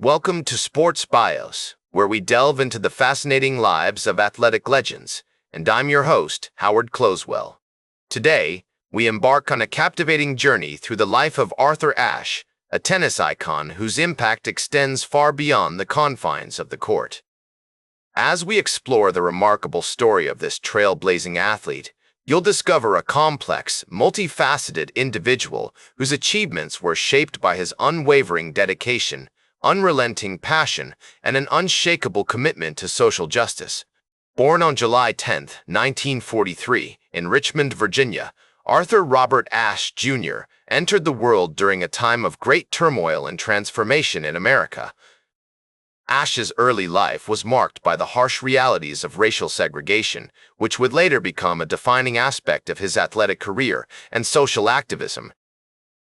Welcome to Sports Bios, where we delve into the fascinating lives of athletic legends, and I'm your host, Howard Closewell. Today, we embark on a captivating journey through the life of Arthur Ashe, a tennis icon whose impact extends far beyond the confines of the court. As we explore the remarkable story of this trailblazing athlete, you'll discover a complex, multifaceted individual whose achievements were shaped by his unwavering dedication, unrelenting passion, and an unshakable commitment to social justice. Born on July 10, 1943, in Richmond, Virginia, Arthur Robert Ashe, Jr. entered the world during a time of great turmoil and transformation in America. Ashe's early life was marked by the harsh realities of racial segregation, which would later become a defining aspect of his athletic career and social activism.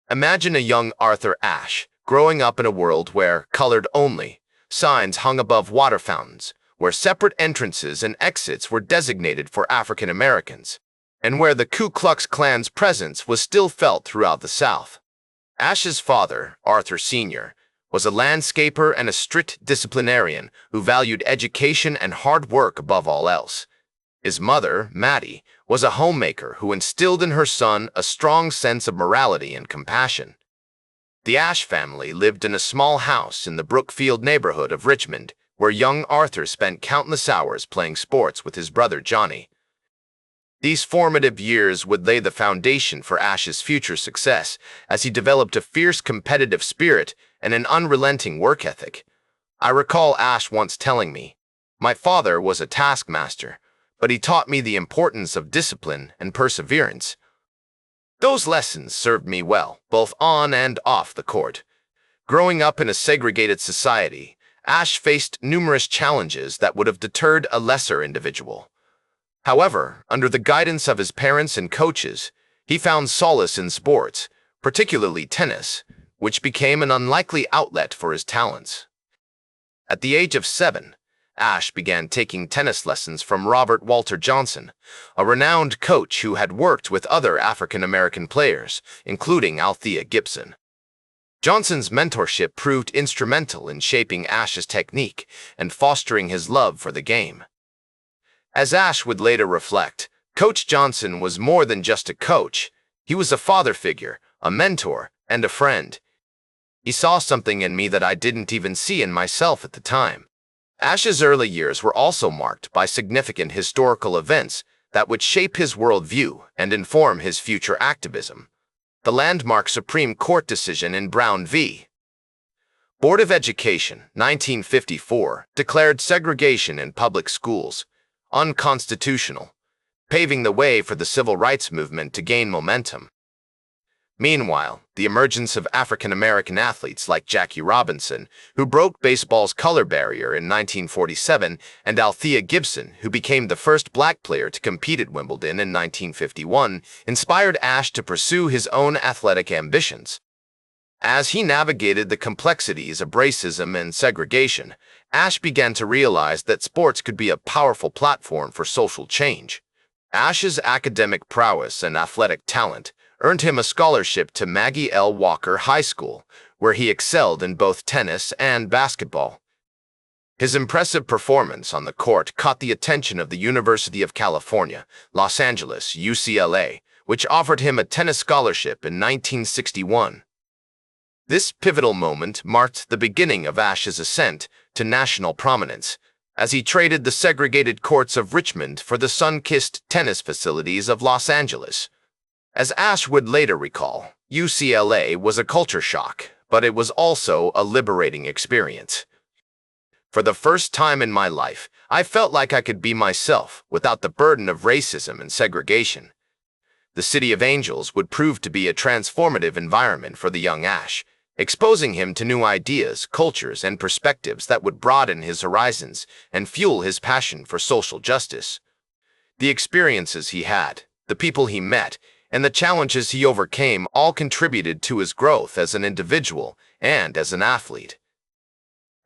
Imagine a young Arthur Ashe growing up in a world where colored only signs hung above water fountains, where separate entrances and exits were designated for African Americans, and where the Ku Klux Klan's presence was still felt throughout the South. Ashe's father, Arthur Sr., was a landscaper and a strict disciplinarian who valued education and hard work above all else. His mother, Mattie, was a homemaker who instilled in her son a strong sense of morality and compassion. The Ashe family lived in a small house in the Brookfield neighborhood of Richmond, where young Arthur spent countless hours playing sports with his brother Johnny. These formative years would lay the foundation for Ashe's future success as he developed a fierce competitive spirit and an unrelenting work ethic. I recall Ashe once telling me, "My father was a taskmaster, but he taught me the importance of discipline and perseverance." Those lessons served me well, both on and off the court. Growing up in a segregated society, Ashe faced numerous challenges that would have deterred a lesser individual. However, under the guidance of his parents and coaches, he found solace in sports, particularly tennis, which became an unlikely outlet for his talents. At the age of 7, Ashe began taking tennis lessons from Robert Walter Johnson, a renowned coach who had worked with other African-American players, including Althea Gibson. Johnson's mentorship proved instrumental in shaping Ashe's technique and fostering his love for the game. As Ashe would later reflect, Coach Johnson was more than just a coach. He was a father figure, a mentor, and a friend. He saw something in me that I didn't even see in myself at the time. Ashe's early years were also marked by significant historical events that would shape his worldview and inform his future activism. The landmark Supreme Court decision in Brown v. Board of Education, 1954, declared segregation in public schools unconstitutional, paving the way for the civil rights movement to gain momentum. Meanwhile, the emergence of African-American athletes like Jackie Robinson, who broke baseball's color barrier in 1947, and Althea Gibson, who became the first black player to compete at Wimbledon in 1951, inspired Ashe to pursue his own athletic ambitions. As he navigated the complexities of racism and segregation, Ashe began to realize that sports could be a powerful platform for social change. Ashe's academic prowess and athletic talent earned him a scholarship to Maggie L. Walker High School, where he excelled in both tennis and basketball. His impressive performance on the court caught the attention of the University of California, Los Angeles, UCLA, which offered him a tennis scholarship in 1961. This pivotal moment marked the beginning of Ashe's ascent to national prominence, as he traded the segregated courts of Richmond for the sun-kissed tennis facilities of Los Angeles. As Ashe would later recall, UCLA was a culture shock, but it was also a liberating experience. "For the first time in my life, I felt like I could be myself without the burden of racism and segregation." The City of Angels would prove to be a transformative environment for the young Ashe, exposing him to new ideas, cultures, and perspectives that would broaden his horizons and fuel his passion for social justice. The experiences he had, the people he met, and the challenges he overcame all contributed to his growth as an individual and as an athlete.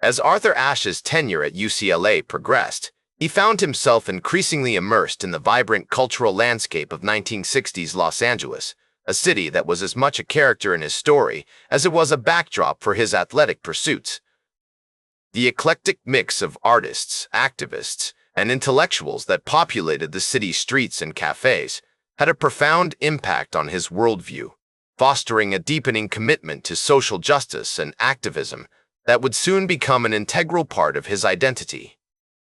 As Arthur Ashe's tenure at UCLA progressed, he found himself increasingly immersed in the vibrant cultural landscape of 1960s Los Angeles, a city that was as much a character in his story as it was a backdrop for his athletic pursuits. The eclectic mix of artists, activists, and intellectuals that populated the city's streets and cafes had a profound impact on his worldview, fostering a deepening commitment to social justice and activism that would soon become an integral part of his identity.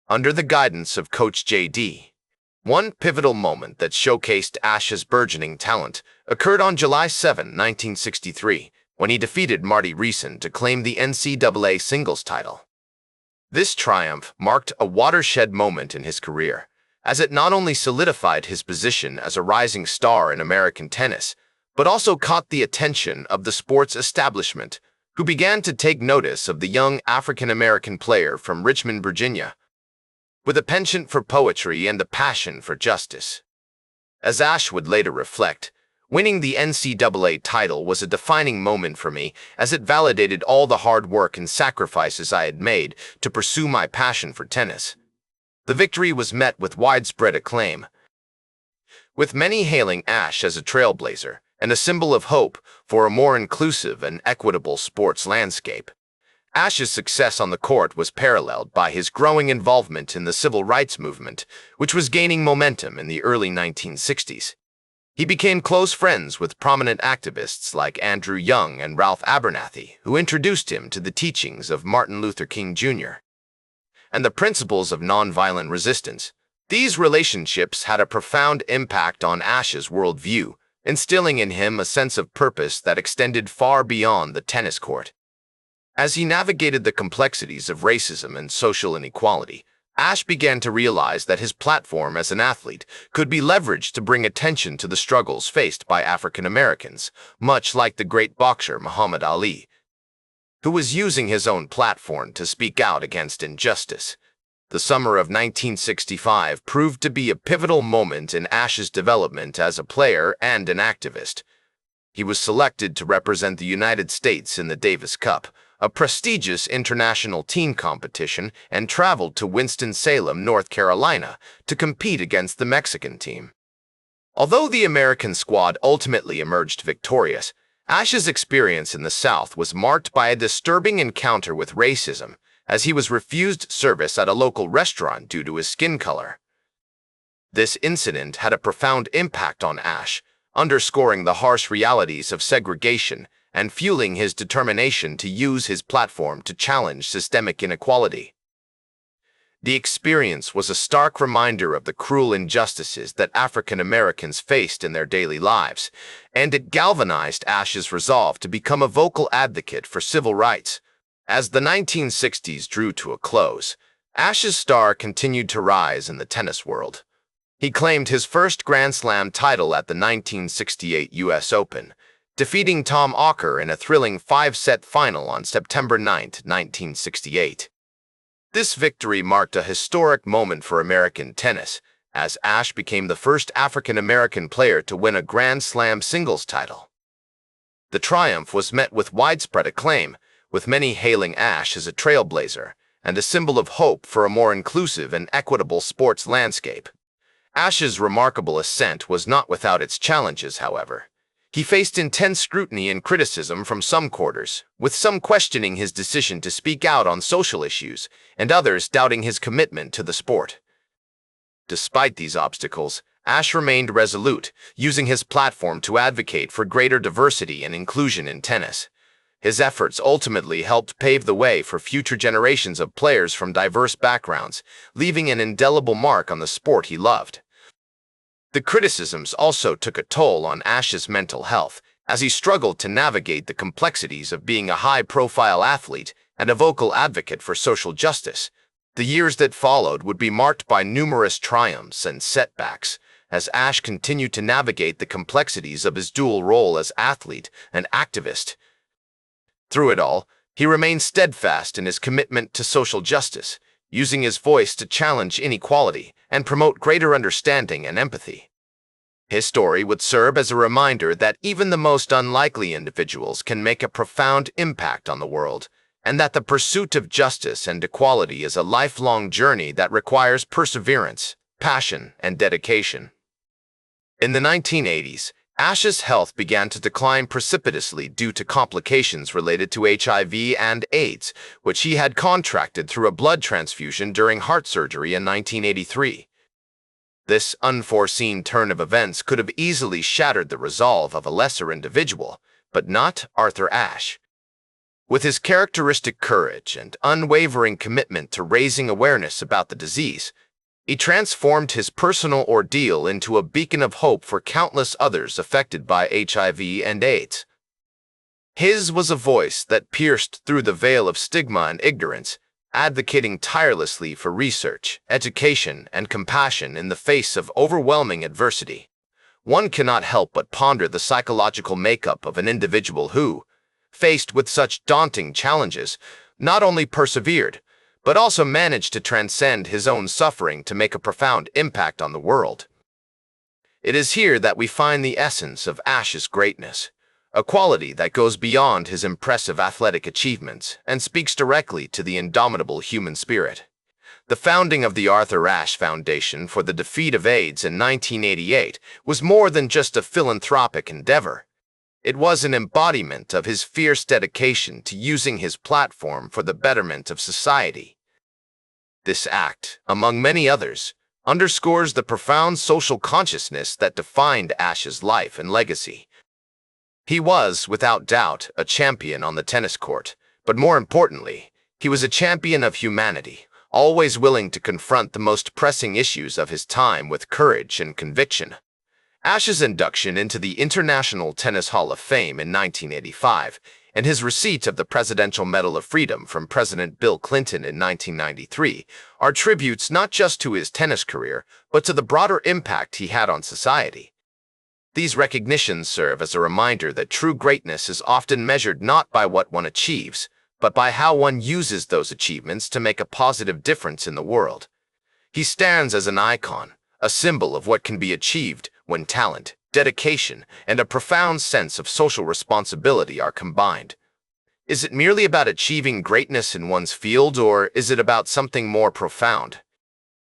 Under the guidance of Coach J.D., one pivotal moment that showcased Ashe's burgeoning talent occurred on July 7, 1963, when he defeated Marty Reeson to claim the NCAA singles title. This triumph marked a watershed moment in his career, as it not only solidified his position as a rising star in American tennis, but also caught the attention of the sports establishment, who began to take notice of the young African-American player from Richmond, Virginia, with a penchant for poetry and a passion for justice. As Ashe would later reflect, winning the NCAA title was a defining moment for me, as it validated all the hard work and sacrifices I had made to pursue my passion for tennis. The victory was met with widespread acclaim, with many hailing Ashe as a trailblazer and a symbol of hope for a more inclusive and equitable sports landscape. Ashe's success on the court was paralleled by his growing involvement in the civil rights movement, which was gaining momentum in the early 1960s. He became close friends with prominent activists like Andrew Young and Ralph Abernathy, who introduced him to the teachings of Martin Luther King Jr. and the principles of nonviolent resistance. These relationships had a profound impact on Ashe's worldview, instilling in him a sense of purpose that extended far beyond the tennis court. As he navigated the complexities of racism and social inequality, Ashe began to realize that his platform as an athlete could be leveraged to bring attention to the struggles faced by African Americans, much like the great boxer Muhammad Ali, who was using his own platform to speak out against injustice. The summer of 1965 proved to be a pivotal moment in Ashe's development as a player and an activist. He was selected to represent the United States in the Davis Cup, a prestigious international team competition, and traveled to Winston-Salem, North Carolina, to compete against the Mexican team. Although the American squad ultimately emerged victorious, Ashe's experience in the South was marked by a disturbing encounter with racism, as he was refused service at a local restaurant due to his skin color. This incident had a profound impact on Ashe, underscoring the harsh realities of segregation and fueling his determination to use his platform to challenge systemic inequality. The experience was a stark reminder of the cruel injustices that African Americans faced in their daily lives, and it galvanized Ashe's resolve to become a vocal advocate for civil rights. As the 1960s drew to a close, Ashe's star continued to rise in the tennis world. He claimed his first Grand Slam title at the 1968 U.S. Open, defeating Tom Ocker in a thrilling 5-set final on September 9, 1968. This victory marked a historic moment for American tennis, as Ashe became the first African-American player to win a Grand Slam singles title. The triumph was met with widespread acclaim, with many hailing Ashe as a trailblazer and a symbol of hope for a more inclusive and equitable sports landscape. Ashe's remarkable ascent was not without its challenges, however. He faced intense scrutiny and criticism from some quarters, with some questioning his decision to speak out on social issues and others doubting his commitment to the sport. Despite these obstacles, Ashe remained resolute, using his platform to advocate for greater diversity and inclusion in tennis. His efforts ultimately helped pave the way for future generations of players from diverse backgrounds, leaving an indelible mark on the sport he loved. The criticisms also took a toll on Ashe's mental health, as he struggled to navigate the complexities of being a high-profile athlete and a vocal advocate for social justice. The years that followed would be marked by numerous triumphs and setbacks, as Ashe continued to navigate the complexities of his dual role as athlete and activist. Through it all, he remained steadfast in his commitment to social justice, using his voice to challenge inequality and promote greater understanding and empathy. His story would serve as a reminder that even the most unlikely individuals can make a profound impact on the world, and that the pursuit of justice and equality is a lifelong journey that requires perseverance, passion, and dedication. In the 1980s, Ashe's health began to decline precipitously due to complications related to HIV and AIDS, which he had contracted through a blood transfusion during heart surgery in 1983. This unforeseen turn of events could have easily shattered the resolve of a lesser individual, but not Arthur Ashe. With his characteristic courage and unwavering commitment to raising awareness about the disease, he transformed his personal ordeal into a beacon of hope for countless others affected by HIV and AIDS. His was a voice that pierced through the veil of stigma and ignorance, advocating tirelessly for research, education, and compassion in the face of overwhelming adversity. One cannot help but ponder the psychological makeup of an individual who, faced with such daunting challenges, not only persevered, but also managed to transcend his own suffering to make a profound impact on the world. It is here that we find the essence of Ashe's greatness, a quality that goes beyond his impressive athletic achievements and speaks directly to the indomitable human spirit. The founding of the Arthur Ashe Foundation for the Defeat of AIDS in 1988 was more than just a philanthropic endeavor. It was an embodiment of his fierce dedication to using his platform for the betterment of society. This act, among many others, underscores the profound social consciousness that defined Ashe's life and legacy. He was, without doubt, a champion on the tennis court, but more importantly, he was a champion of humanity, always willing to confront the most pressing issues of his time with courage and conviction. Ashe's induction into the International Tennis Hall of Fame in 1985 and his receipt of the Presidential Medal of Freedom from President Bill Clinton in 1993 are tributes not just to his tennis career, but to the broader impact he had on society. These recognitions serve as a reminder that true greatness is often measured not by what one achieves, but by how one uses those achievements to make a positive difference in the world. He stands as an icon, a symbol of what can be achieved when talent, dedication, and a profound sense of social responsibility are combined. Is it merely about achieving greatness in one's field, or is it about something more profound?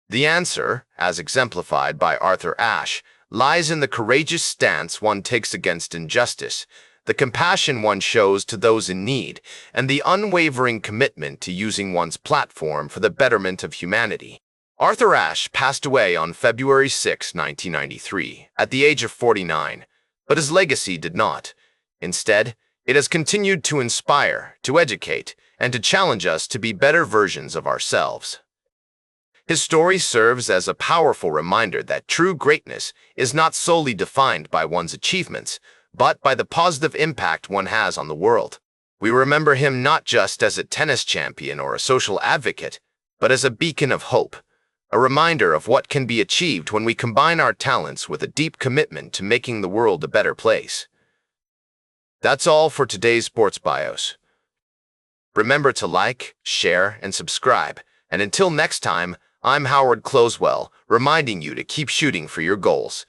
The answer, as exemplified by Arthur Ashe, lies in the courageous stance one takes against injustice, the compassion one shows to those in need, and the unwavering commitment to using one's platform for the betterment of humanity. Arthur Ashe passed away on February 6, 1993, at the age of 49, but his legacy did not. Instead, it has continued to inspire, to educate, and to challenge us to be better versions of ourselves. His story serves as a powerful reminder that true greatness is not solely defined by one's achievements, but by the positive impact one has on the world. We remember him not just as a tennis champion or a social advocate, but as a beacon of hope, a reminder of what can be achieved when we combine our talents with a deep commitment to making the world a better place. That's all for today's Sports Bios. Remember to like, share, and subscribe, and until next time, I'm Howard Closewell, reminding you to keep shooting for your goals.